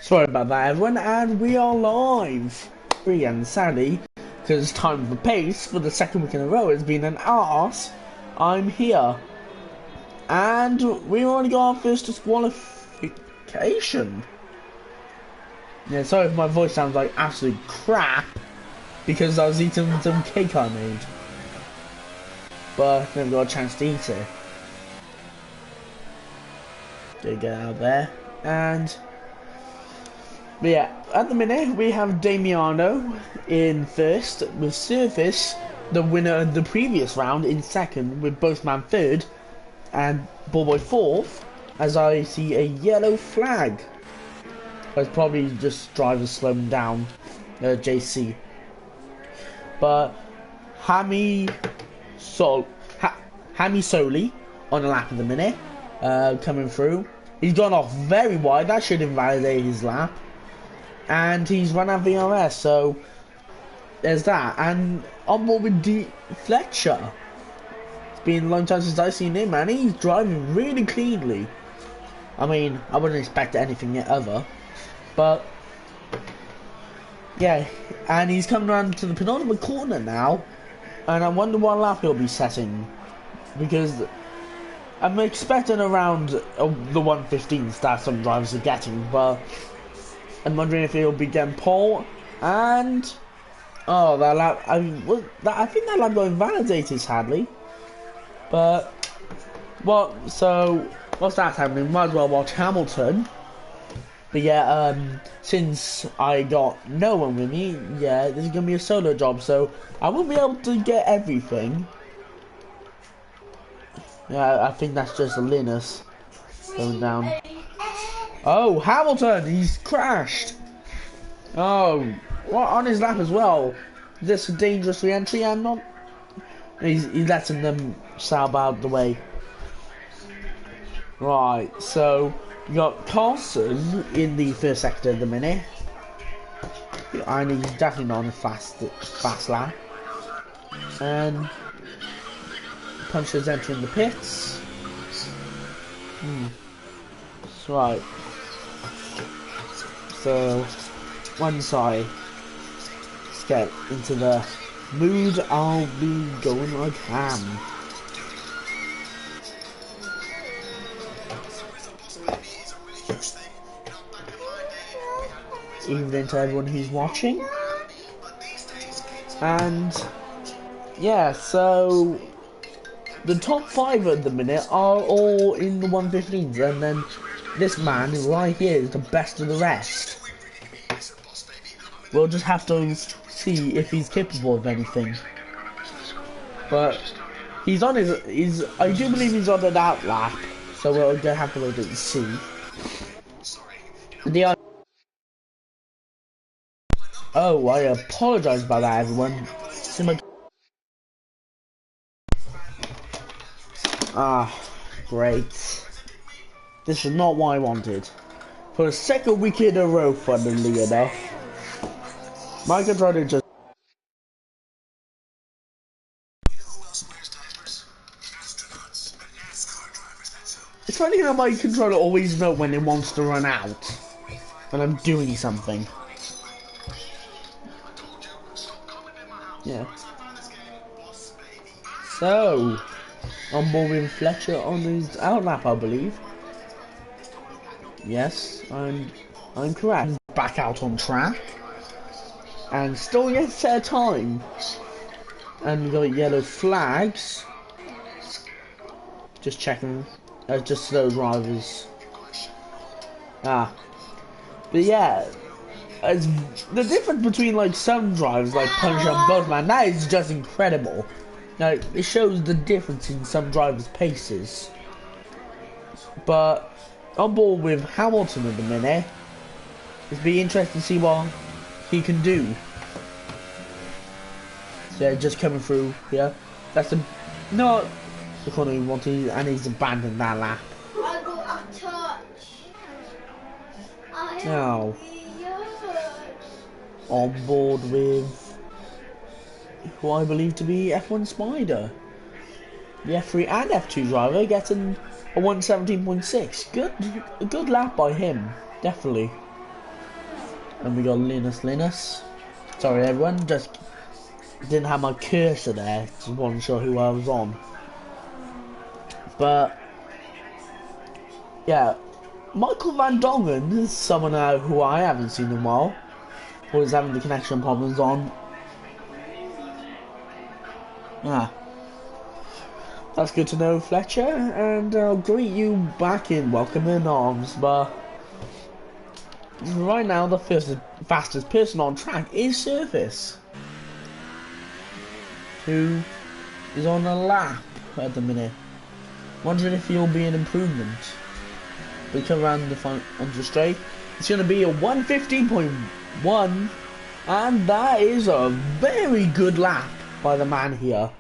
Sorry about that, everyone, and we are live. And sadly, because it's time for pace for the second week in a row, it's been an arse. I'm here, and we already got our first disqualification. Yeah, sorry if my voice sounds like absolute crap, because I was eating some cake I made, but never got a chance to eat it. Get out there, but yeah, at the minute we have Damiano in first with Surface, the winner of the previous round, in second with Boastman third and Ballboy fourth, as I see a yellow flag. It's probably just drivers slowing down, JC. But Hami Soli on a lap at the minute, coming through. He's gone off very wide, that should invalidate his lap. And he's run out VRS, so there's that. And on board with D Fletcher. It's been a long time since I've seen him, and he's driving really cleanly. I mean, I wouldn't expect anything other, but yeah. And he's coming around to the penultimate corner now, and I wonder what lap he'll be setting, because I'm expecting around the 115s that some drivers are getting, but I'm wondering if he'll be getting pole. And oh, that lap, I think that lap got invalidated sadly. But well, so what's that happening? Might as well watch Hamilton. But yeah, since I got no one with me, yeah, this is gonna be a solo job, so I won't be able to get everything. Yeah, I think that's just a Linus going down. Oh, Hamilton, he's crashed. Oh, what, on his lap as well. Is this a dangerous re-entry? I'm not. He's letting them sab out the way. Right, so you got Carlson in the first sector of the minute, and he's definitely not on a fast lap. And Puncher's entering the pits. That's right. So once I get into the mood, I'll be going like ham. Evening to everyone who's watching. And yeah, so the top 5 at the minute are all in the 115s, and then this man right here is the best of the rest. We'll just have to see if he's capable of anything. But he's on his, I do believe he's on an out lap, so we're gonna have to wait and see. Oh, I apologise about that, everyone. Ah, great. This is not what I wanted. For the second week in a row, funnily enough, my controller just... It's funny how my controller always knows when it wants to run out, when I'm doing something. Yeah. So, on board with Fletcher on his outlap, I believe. Yes, I'm correct. Back out on track, and still yet set a time. And we got yellow flags. Just checking, just those drivers. But yeah, the difference between like some drivers like Punisher and Boatman, that is just incredible. Now it shows the difference in some drivers' paces. But on board with Hamilton at the minute, it'll be interesting to see what he can do. So just coming through here. That's the not the corner he wanted, and he's abandoned that lap. I got a touch. Now on board with who I believe to be F1 Spider. The F3 and F2 driver getting a 117.6. A good lap by him, definitely. And we got Linus. Sorry everyone, just didn't have my cursor there, just wasn't sure who I was on. But yeah, Michael Van Dongen is someone who I haven't seen in a while, who is having the connection problems on. Yeah, that's good to know, Fletcher, and I'll greet you back in welcoming arms. But right now, the fastest person on track is Surface, who is on a lap at the minute. Wondering if he'll be an improvement. We come around the front onto the straight. It's going to be a 1:15.1, and that is a very good lap by the man here.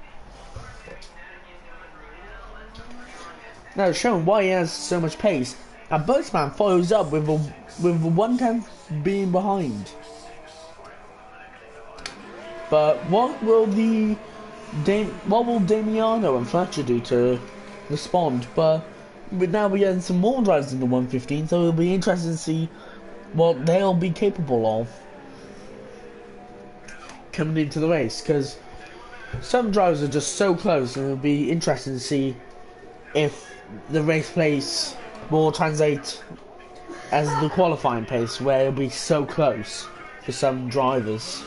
Now, showing why he has so much pace. And Boatman follows up with a 1/10 being behind. But what will Damiano and Fletcher do to respond? But now we're getting some more drivers in the 1:15, so it'll be interesting to see what they'll be capable of coming into the race, because some drivers are just so close, and it'll be interesting to see if the race pace will translate as the qualifying pace, where it'll be so close for some drivers.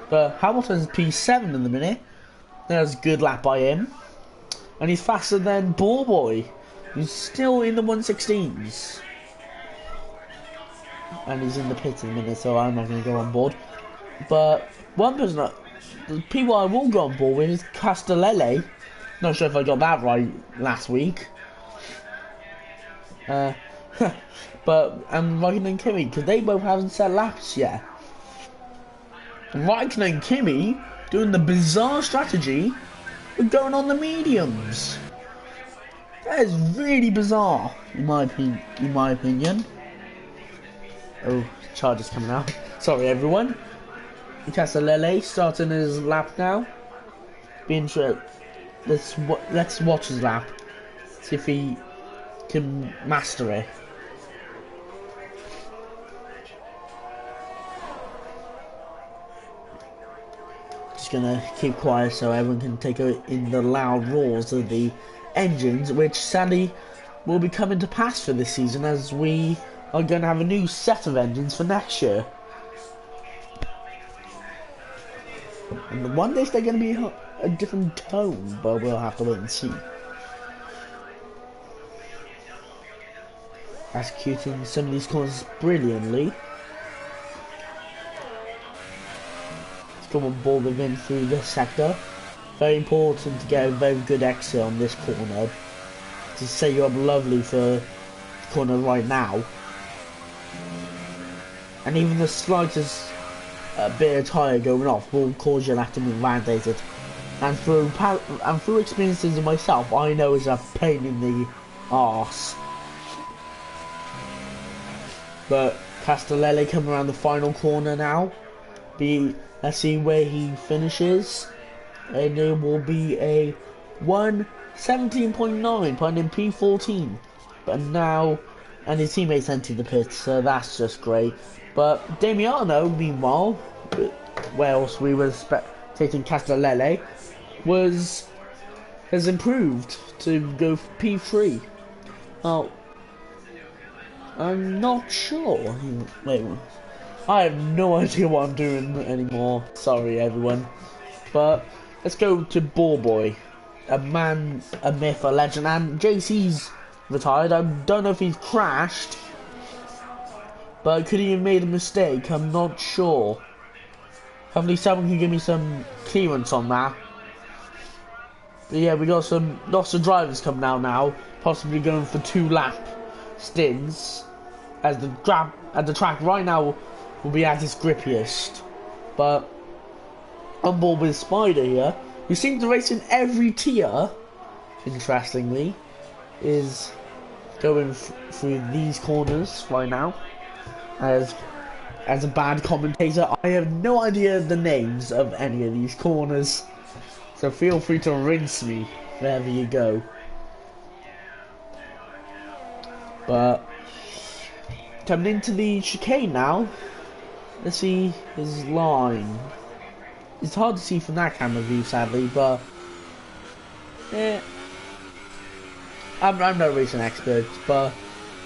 But Hamilton's P7 in the minute. That was a good lap by him, and he's faster than Ballboy, who's still in the 1:16s. And he's in the pit in a minute, so I'm not going to go on board. But one person, the people I will go on board with is Castellele. Not sure if I got that right last week. But and Raikkonen and Kimi, because they both haven't set laps yet. Raikkonen and Kimi doing the bizarre strategy of going on the mediums. That is really bizarre, in my opinion. Oh, Charger's coming out. Sorry, everyone. Castellele starting his lap now. Let's watch his lap. See if he can master it. Just gonna keep quiet so everyone can take in the loud roars of the engines, which sadly will be coming to pass for this season, as we are going to have a new set of engines for next year. And one day they're going to be a different tone, but we'll have to wait and see. Executing some of these corners brilliantly. Let's come on board with him through this sector. Very important to get a very good exit on this corner to set you up lovely for the corner right now. And even the slightest bit of tyre going off will cause your lap to be validated. And through experiences of myself, I know it's a pain in the arse. But Castellele coming around the final corner now. Let's see where he finishes. And it will be a 1:17.9, putting in P14. But now, and his teammates entered the pit, so that's just great. But Damiano, meanwhile, where else we were spectating Castellele, has improved to go for P3. Now, I'm not sure. Wait, I have no idea what I'm doing anymore. Sorry, everyone. But let's go to Ballboy, a man, a myth, a legend, and JC's retired. I don't know if he's crashed, but could he have made a mistake? I'm not sure. Hopefully someone can give me some clearance on that. But yeah, we got lots of drivers coming out now, possibly going for 2-lap stints, as the track right now will be at its grippiest. But on board with Spider here, who seems to race in every tier, interestingly, is going through these corners right now. As a bad commentator, I have no idea the names of any of these corners, so feel free to rinse me wherever you go. But coming into the chicane now, let's see his line. It's hard to see from that camera view, sadly, but I'm no racing expert, but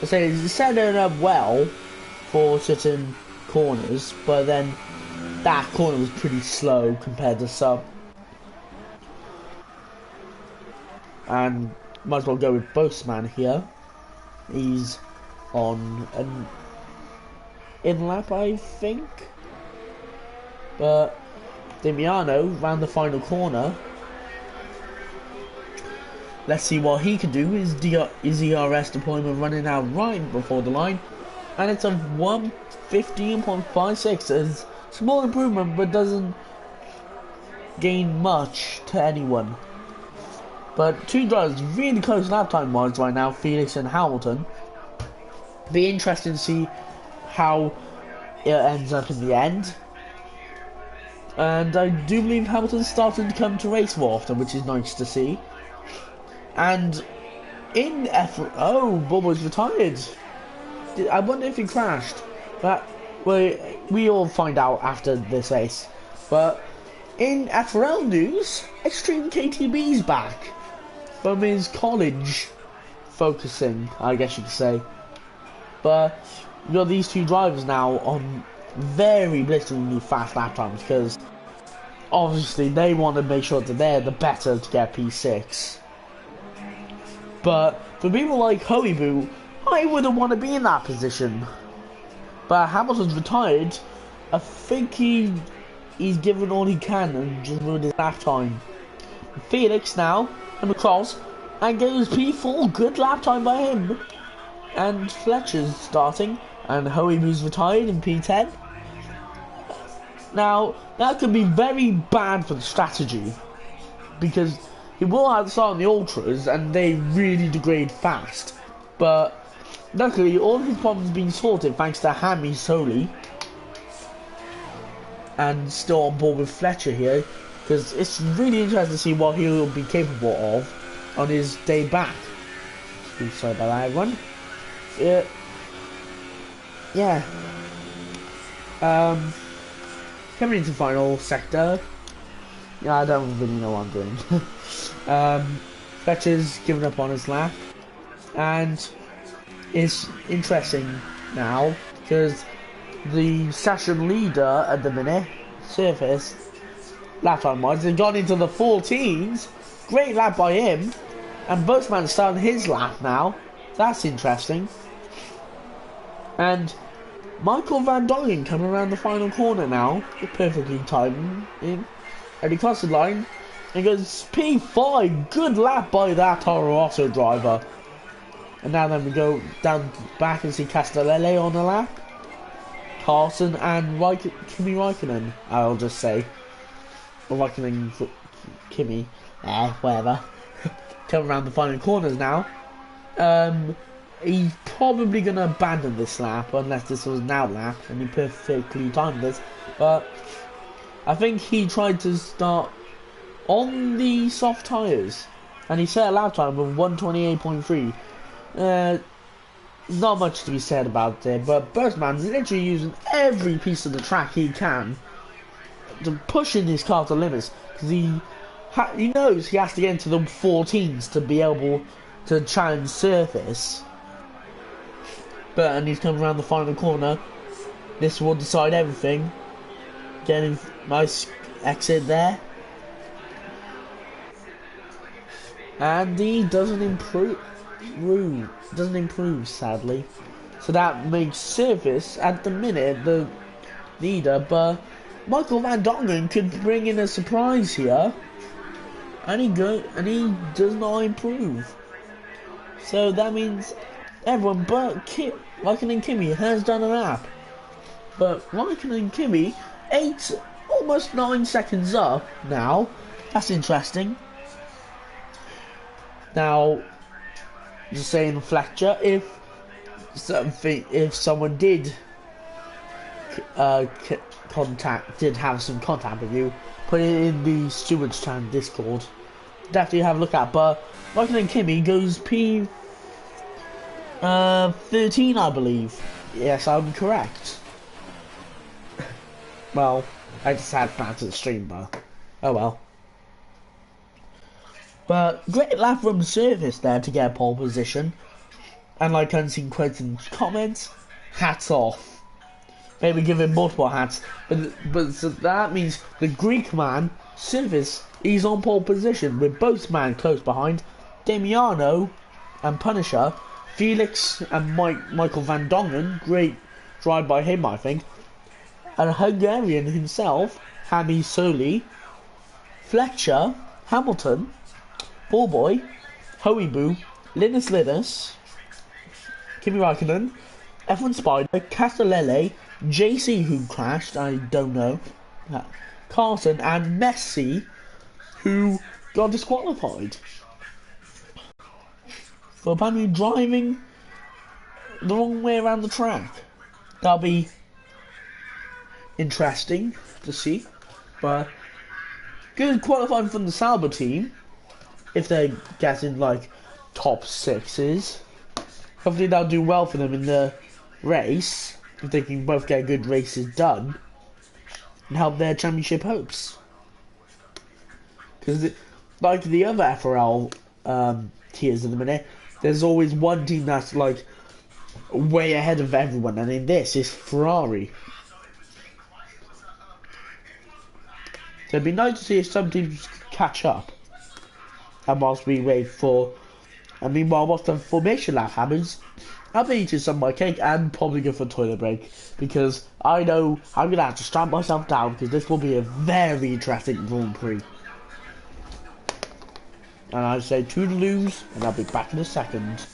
I say he's set it up well for certain corners, but then that corner was pretty slow compared to some. And might as well go with Boastman here. He's on an in lap, I think. But Damiano round the final corner. Let's see what he can do. Is ERS deployment running out right before the line? And it's a 1:15.56. It's a small improvement, but doesn't gain much to anyone. But two drivers really close lap time wise right now, Felix and Hamilton. Be interesting to see how it ends up in the end. And I do believe Hamilton's starting to come to race more often, which is nice to see. And in Bobo's retired. I wonder if he crashed. But we all find out after this race. But in FRL news, Extreme KTB's back from his college focusing, I guess you could say. But you got these two drivers now on very blisteringly fast lap times because obviously they want to make sure that they're the better to get P6. But for people like Hoibu, I wouldn't want to be in that position. But Hamilton's retired. I think he's given all he can and just ruined his lap time. Felix now and across and goes P4. Good lap time by him. And Fletcher's starting and Hoibu's retired in P10. Now that could be very bad for the strategy because he will have to start on the ultras and they really degrade fast. But luckily all of his problems have been sorted thanks to Hammy solely. And still on board with Fletcher here because it's really interesting to see what he'll be capable of on his day back. Sorry about that, everyone. Yeah. Coming into the final sector. Yeah, I don't really know what I'm doing. Fletcher's given up on his lap, and it's interesting now because the session leader at the minute, Surface, lap time wise, has gone into the 14s. Great lap by him, and Boastman's starting his lap now. That's interesting. And Michael Van Dongen coming around the final corner now, perfectly timed in, and he crosses the line and goes P5. Good lap by that Toro Rosso driver. And now then we go down back and see Castellele on the lap, Carlson and Kimi Räikkönen, I'll just say, or Räikkönen, Kimi, whatever. Come around the final corners now. He's probably going to abandon this lap unless this was an out lap and he perfectly timed this, but I think he tried to start on the soft tyres and he set a lap time of 1:28.3. Not much to be said about it, but Boastman's literally using every piece of the track he can to pushing his car to limits because he knows he has to get into the 14s to be able to challenge Surface. And he's coming around the final corner. This will decide everything. Getting a nice exit there. And he doesn't improve, sadly. So that makes Surface at the minute the leader, but Michael Van Dongen could bring in a surprise here. And he does not improve. So that means everyone but Räikkönen and Kimi has done a lap. But Räikkönen and Kimi, 8, almost 9 seconds up now. That's interesting. Now, just saying Fletcher, if someone did have some contact with you, put it in the Stewards Town Discord. Definitely have a look at. But Räikkönen and Kimi goes P 13, I believe. Yes, I'm correct. Well, I just had that to the stream, but oh well. But great lap from Service there to get pole position. And like Unseen quotes in comments, hats off. Maybe give him multiple hats. But so that means the Greek man, Service, is on pole position with both man close behind. Damiano and Punisher, Felix and Michael Van Dongen, great drive by him I think. And Hungarian himself, Hami Soli, Fletcher, Hamilton, Ballboy, Hoibu, Linus, Kimi Raikkonen, F1 Spider, Castellele, JC who crashed, I don't know, Carson and Messi who got disqualified for apparently driving the wrong way around the track. That'll be interesting to see, but good qualifying from the Sauber team if they're getting like top sixes. Hopefully that'll do well for them in the race if they can both get good races done and help their championship hopes. Because like the other FRL tiers in the minute, there's always one team that's like way ahead of everyone, and in this is Ferrari. So it'd be nice to see if some teams catch up. And whilst we wait for, and meanwhile whilst the formation lap happens, I'll be eating some of my cake and probably go for a toilet break, because I know I'm going to have to strap myself down because this will be a very interesting Grand Prix. And I say toodaloos, and I'll be back in a second.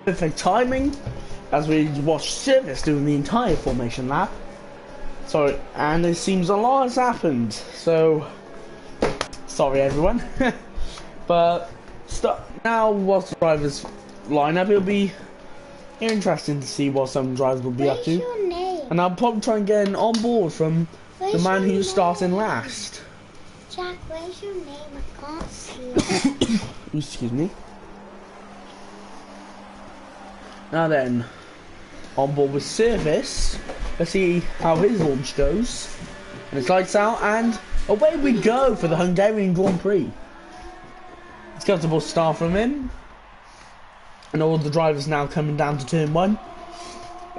Perfect timing as we watch Service doing the entire formation lap. Sorry, and it seems a lot has happened, so sorry everyone. But now what's the drivers lineup, it'll be interesting to see what some drivers will be up to. Your name? And I'll probably try and get an on board from the man who's starting last. Jack, where's your name? I can't see it. Excuse me. Now then, on board with Service. Let's see how his launch goes. And it's lights out, and away we go for the Hungarian Grand Prix. It's comfortable start from him. And all the drivers now coming down to turn one.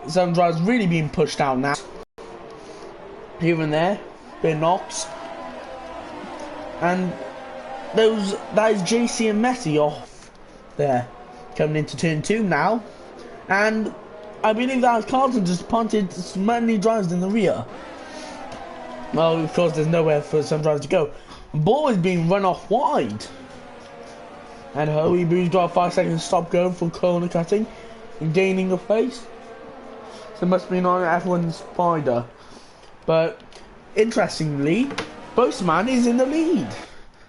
Some drivers really being pushed out now. Here and there, bit knocks. And that is JC and Messi off there. Coming into turn two now. And I believe that Carlton just punted many drivers in the rear. Well, of course, there's nowhere for some drivers to go. Ball is being run off wide. And Hoibu's got a 5 second stop go for corner cutting and gaining a place. So it must be on F1 Spider. But interestingly, Boseman is in the lead.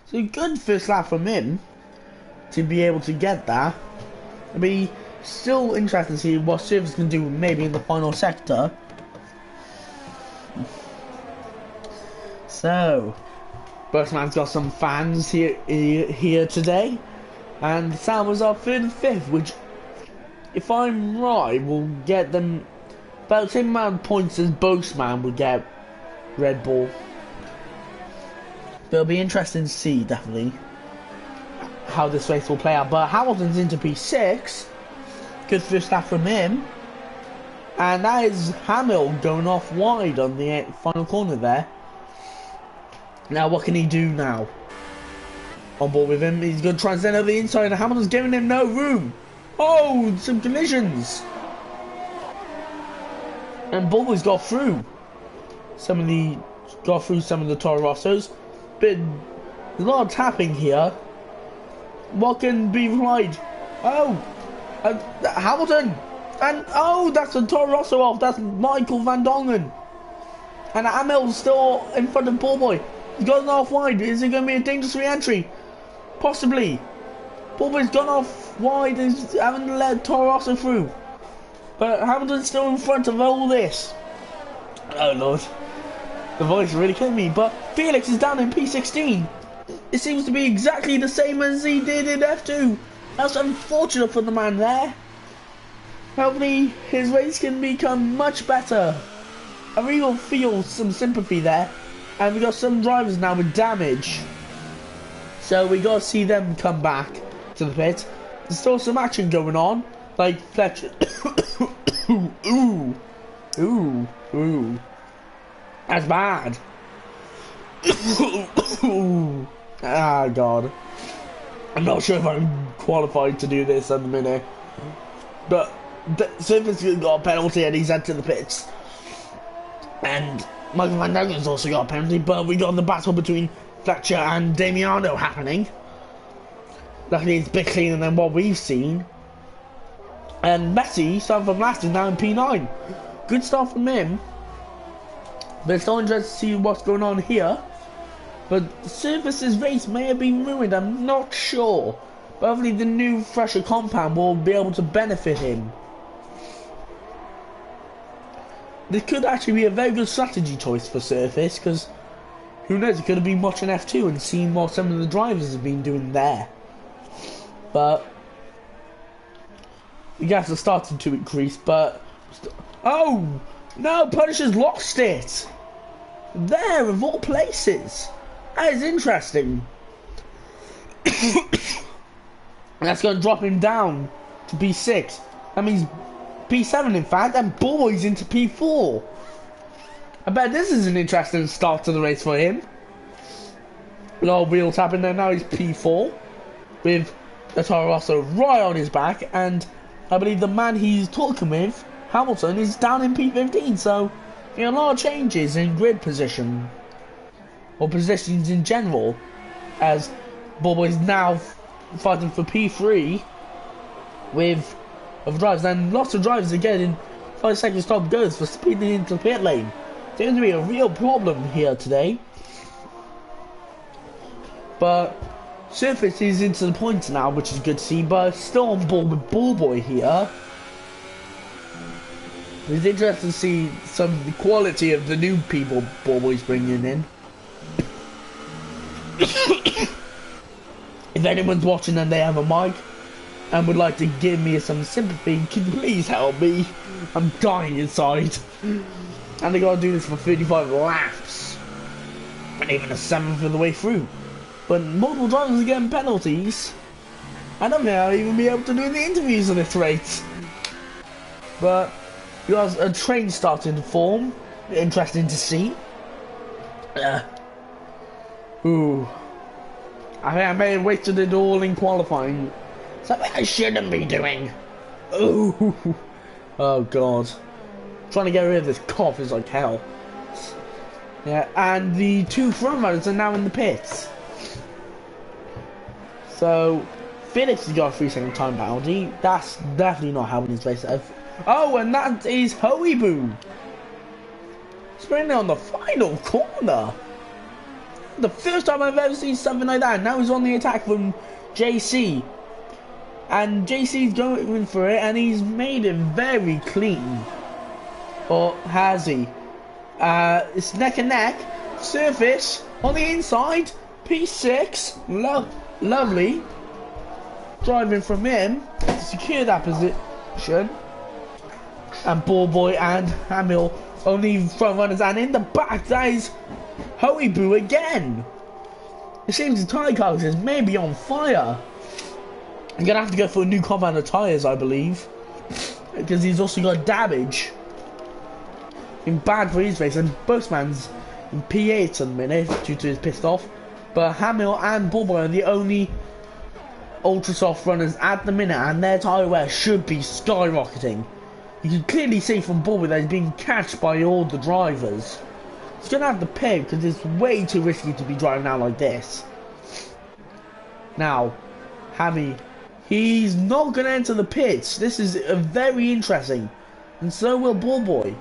So good first lap from him to be able to get that. It'll be still interesting to see what Service can do maybe in the final sector. So Burstman's got some fans here today, and Sam was up 35th, which, if I'm right, will get them about the same amount of points as Burstman would get Red Bull. But it'll be interesting to see, definitely, how this race will play out. But Hamilton's into P6, good first lap from him, and that is Hamill going off wide on the final corner there. Now what can he do now? On board with him, he's going to try and send over the inside, and Hamilton's giving him no room. Oh, some collisions. And Bulbo's got through some of the Toro Rossos, but there's a lot of tapping here. What can be right? Oh, Hamilton, and oh, that's a Toro Rosso off. That's Michael Van Dongen, and Hamill's still in front of Bulbo. He's gone off wide. Is it going to be a dangerous re-entry? Possibly. Bulbo's gone off wide and haven't let Toro Rosso through. But Hamilton's still in front of all this. Oh lord. The voice really killing me. But Felix is down in P16. It seems to be exactly the same as he did in F2. That's unfortunate for the man there. Hopefully his race can become much better. I really feel some sympathy there. And we got some drivers now with damage, so we got to see them come back to the pit. There's still some action going on, like Fletcher. ooh, that's bad. Ah, God, I'm not sure if I'm qualified to do this at the minute, but Surface got a penalty and he's head to the pits, and Michael Van Dongen's also got a penalty, but we got the battle between Fletcher and Damiano happening. Luckily it's a bit cleaner than what we've seen. And Messi, starting from last, is now in P9. Good start from him. But it's still interesting to see what's going on here. But Surface's race may have been ruined, I'm not sure. But hopefully the new fresher compound will be able to benefit him. This could actually be a very good strategy choice for Surface, because who knows, it could have been watching F2 and seeing what some of the drivers have been doing there. But the gas are starting to increase, but oh no, Punisher's lost it there of all places. That is interesting. That's going to drop him down to P6. That means P7 in fact, and Boy's into P4. I bet this is an interesting start to the race for him. A lot of wheels happening there. Now he's P4 with the Toro Rosso right on his back, and I believe the man he's talking with, Hamilton, is down in P15. So a lot of changes in grid position, or positions in general, as Bobo is now fighting for P3 with of drives, and lots of drivers are getting 5 seconds top goes for speeding into the pit lane. Seems to be a real problem here today. But Surface is into the points now, which is good to see, but still on board with Ballboy here. It's interesting to see some of the quality of the new people Ballboy's bringing in. If anyone's watching and they have a mic and would like to give me some sympathy, can you please help me? I'm dying inside. And they gotta do this for 35 laps. And even a 7th of the way through. But multiple drivers are getting penalties. I don't think I'll even be able to do the interviews at this rate. But we got a train starting to form. Interesting to see. Ooh. I think I may have wasted it all in qualifying. Something I shouldn't be doing. Ooh. Oh god. Trying to get rid of this cough is like hell. Yeah, and the two front runners are now in the pits. So Felix has got a 3-second time penalty. That's definitely not helping his race. Oh, and that is Hoibu sprinting on the final corner. The first time I've ever seen something like that. Now he's on the attack from JC. And JC's going for it, and he's made it very clean. Or has he? It's neck and neck. Surface On the inside, P6, lovely. Driving from him to secure that position. And Ballboy and Hamill only front runners, and in the back that is Hoibu again. It seems the tyre carcass may be on fire. I'm gonna have to go for a new compound of tyres, I believe, because he's also got damage. In bad for his race, and Boastman's in P8 at the minute due to his pissed off. But Hamill and Ballboy are the only ultra soft runners at the minute, and their tyre wear should be skyrocketing. You can clearly see from Ballboy that he's being catched by all the drivers. He's gonna have to pay because it's way too risky to be driving out like this. Now, Hammy, he's not gonna enter the pits. This is very interesting, and so will Ballboy.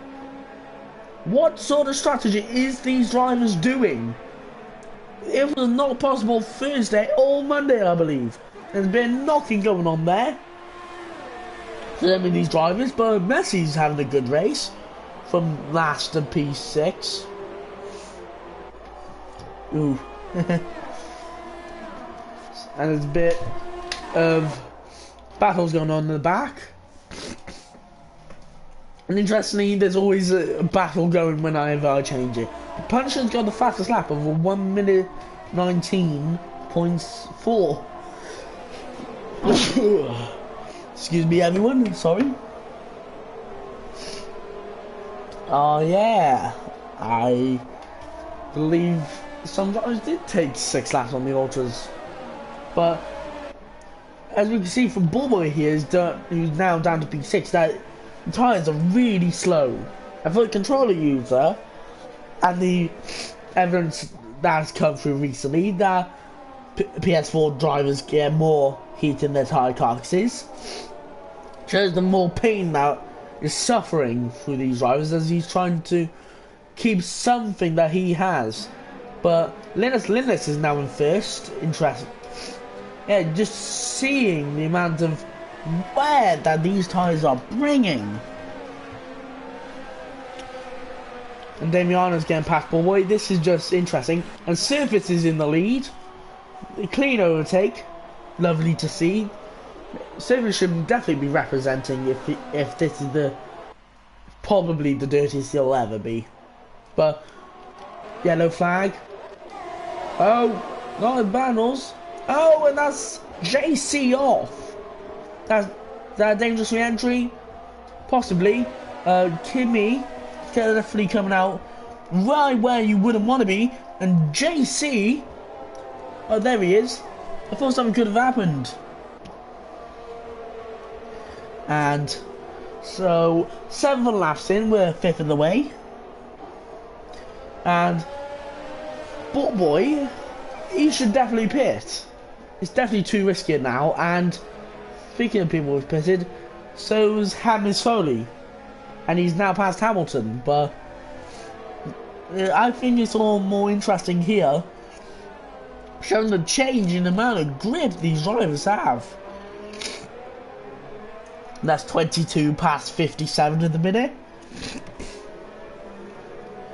What sort of strategy is these drivers doing? It was not possible Thursday or Monday, I believe. There's been knocking going on there. Certainly these drivers, but Messi's having a good race from last to P6. Ooh. And there's a bit of battles going on in the back. And interestingly, there's always a battle going whenever I change it. Punisher's got the fastest lap of 1 minute 19.4. Excuse me, everyone. Sorry. Oh yeah, I believe some drivers did take 6 laps on the ultras, but as we can see from Ballboy here, who's now down to P6, that the tyres are really slow. And for the controller user, and the evidence that has come through recently, that PS4 drivers get more heat in their tyre carcasses, shows the more pain that is suffering through these drivers as he's trying to keep something that he has. But Linus is now in first. Interesting. Yeah, just seeing the amount of wear that these tyres are bringing. And Damiano's getting past Ballboy. This is just interesting. And Surface is in the lead. A clean overtake. Lovely to see. Surface should definitely be representing if this is probably the dirtiest he'll ever be. But yellow flag. Oh, not in Banners. Oh, and that's JC off. That's that dangerous re-entry? Possibly. Kimmy definitely coming out right where you wouldn't want to be. And JC, oh, there he is. I thought something could have happened. And so 7 laps in, we're 5th of the way. And Ballboy, he should definitely pit. It's definitely too risky now. And speaking of people who've pitted, so's Hamis Foley, and he's now past Hamilton. But I think it's all more interesting here, showing the change in the amount of grip these drivers have. That's 22 past 57 in the minute.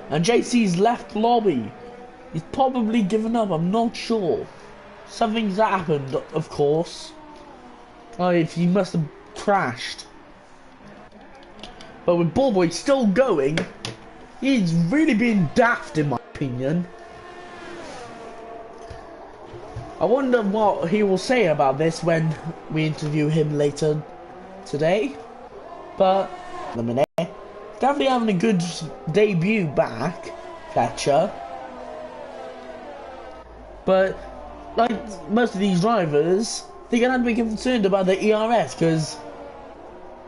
And JC's left lobby. He's probably given up, I'm not sure. Something's happened, of course. Oh, if he must have crashed. But with Ballboy still going, he's really being daft in my opinion. I wonder what he will say about this when we interview him later today. But the minute, definitely having a good debut back, Fletcher. But like most of these drivers, they're gonna have to be concerned about the ERS because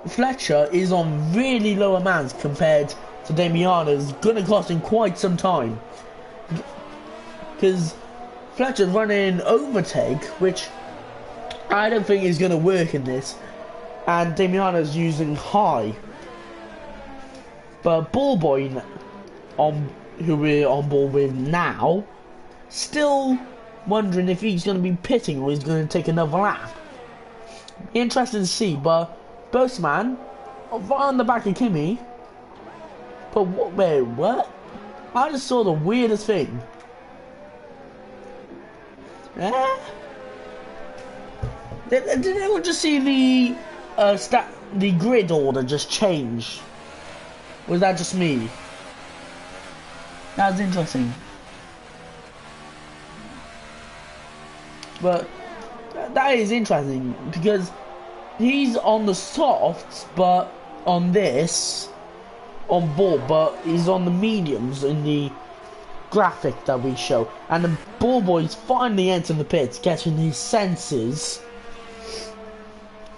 Fletcher is on really low amounts compared to Damiano's. Gonna cost him quite some time because Fletcher's running overtake, which I don't think is gonna work in this, and Damiano's using high. But Ballboy, who we're on board with now, still wondering if he's going to be pitting or he's going to take another lap. Interesting to see, but Boastman, right on the back of Kimmy. But wait, what? I just saw the weirdest thing. Eh? Did anyone just see the grid order just change? Was that just me? That was interesting. But that is interesting because he's on the softs, but on this, on board, but he's on the mediums in the graphic that we show. And the ball boy's finally entering the pits, catching his senses.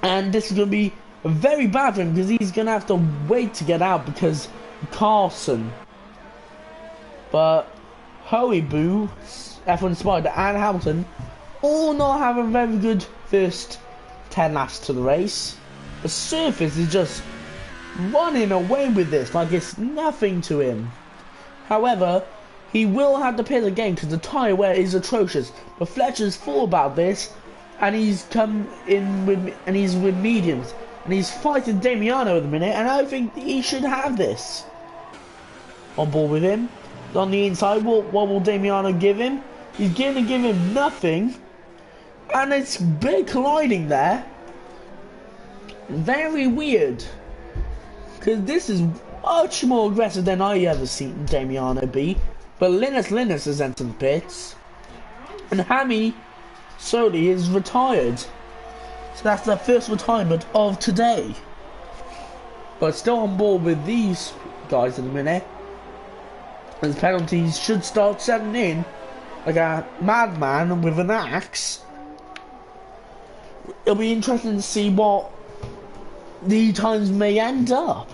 And this is going to be very bad for him because he's going to have to wait to get out because Carlson. But Hoibu, F1 Spider, and Hamilton all not having a very good first 10 laps to the race. The surface is just running away with this like it's nothing to him. However, he will have to pit again because the tyre wear is atrocious. But Fletcher's thought about this, and he's come in with, and he's with mediums, and he's fighting Damiano at the minute, and I think he should have this. On board with him. On the inside, what will Damiano give him? He's going to give him nothing. And it's big colliding there. Very weird. Because this is much more aggressive than I ever seen Damiano be. But Linus has entered the pits. And Hammy Soli is retired. So that's the first retirement of today. But still on board with these guys in a minute. And the penalties should start setting in like a madman with an axe. It'll be interesting to see what the times may end up.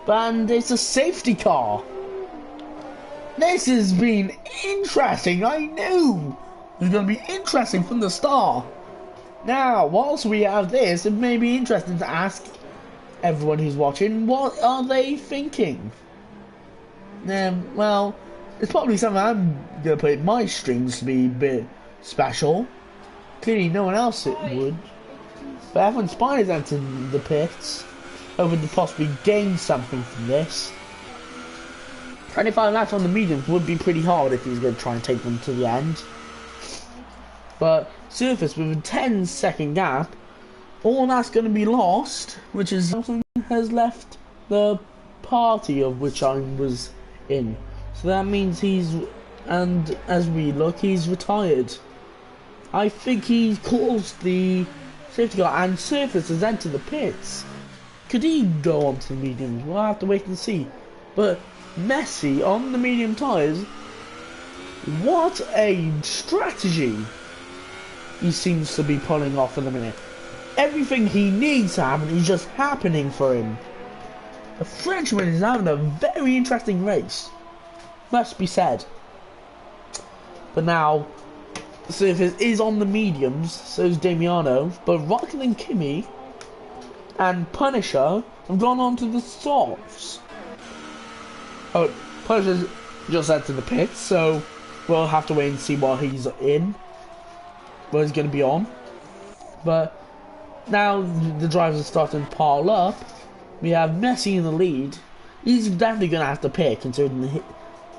And it's a safety car. This has been interesting. I knew it was going to be interesting from the start. Now, whilst we have this, it may be interesting to ask everyone who's watching, what are they thinking? Well, it's probably something I'm going to put in my streams to be a bit special. Clearly no one else it would. But F1 Spider's entered the pits, hoping to possibly gain something from this. 25 laps on the mediums would be pretty hard if he's going to try and take them to the end. But surface with a 10-second gap, all that's going to be lost, which is something has left the party of which I was in. So that means and as we look, he's retired. I think he caused the safety car, and surface has entered the pits. Could he go on to the mediums? We'll have to wait and see. But Messi on the medium tyres, what a strategy he seems to be pulling off in a minute. Everything he needs to happen is just happening for him. The Frenchman is having a very interesting race, must be said. But now, surface is on the mediums, so is Damiano, but Rocket and Kimi and Punisher have gone on to the softs. Oh, Punisher's just entered the pits, so we'll have to wait and see what he's in, what he's going to be on. But now the drivers are starting to pile up. We have Messi in the lead. He's definitely going to have to pick, considering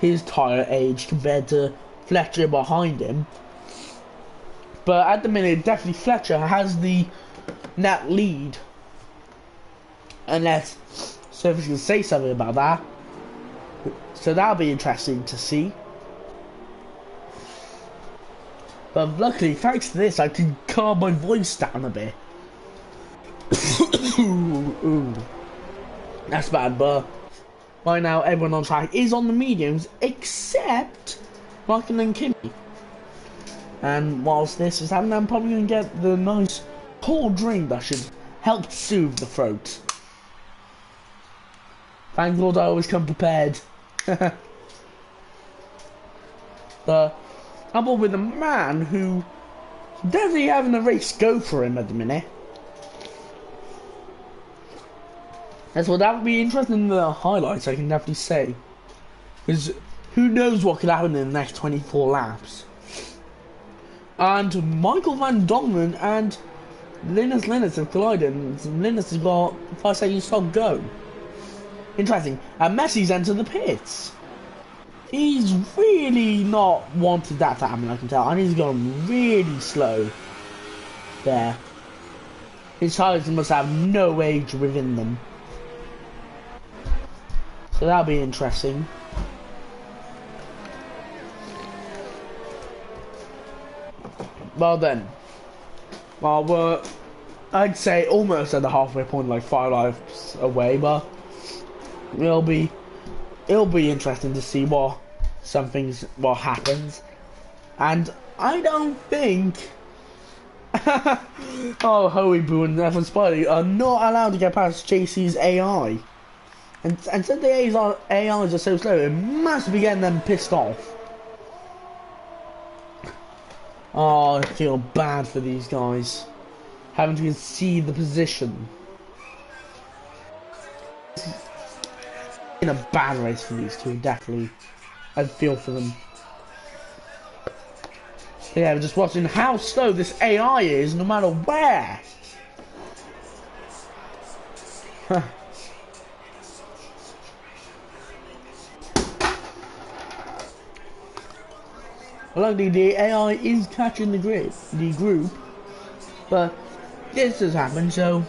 his tyre age compared to Fletcher behind him. But at the minute, definitely Fletcher has the net lead. Unless Surface can say something about that. So that'll be interesting to see. But luckily, thanks to this, I can calm my voice down a bit. Ooh. That's bad, but right now everyone on track is on the mediums except Michael and Kimmy. And whilst this is happening, I'm probably going to get the nice cold drink that should help soothe the throat. Thank God I always come prepared. But I'm on with a man who definitely having the race go for him at the minute. That's what that would be interesting in the highlights, I can definitely say. Because who knows what could happen in the next 24 laps. And Michael Van Dongen and Linus have collided. Linus has got 5 seconds to go. Interesting. And Messi's entered the pits. He's really not wanted that to happen, I can tell, and he's gone really slow there. His tires must have no age within them. So that'll be interesting. Well then. Well, we're, I'd say almost at the halfway point, like 5 laps away, but it'll be interesting to see what happens. And I don't think oh, Hoey Boo and F1 Spidey are not allowed to get past JC's AI. And since the AIs are so slow, it must be getting them pissed off. Oh, I feel bad for these guys. Having to concede the position. In a bad race for these two, definitely. I feel for them. Yeah, we're just watching how slow this AI is, no matter where. Huh. Luckily, the AI is catching the group, but this has happened, so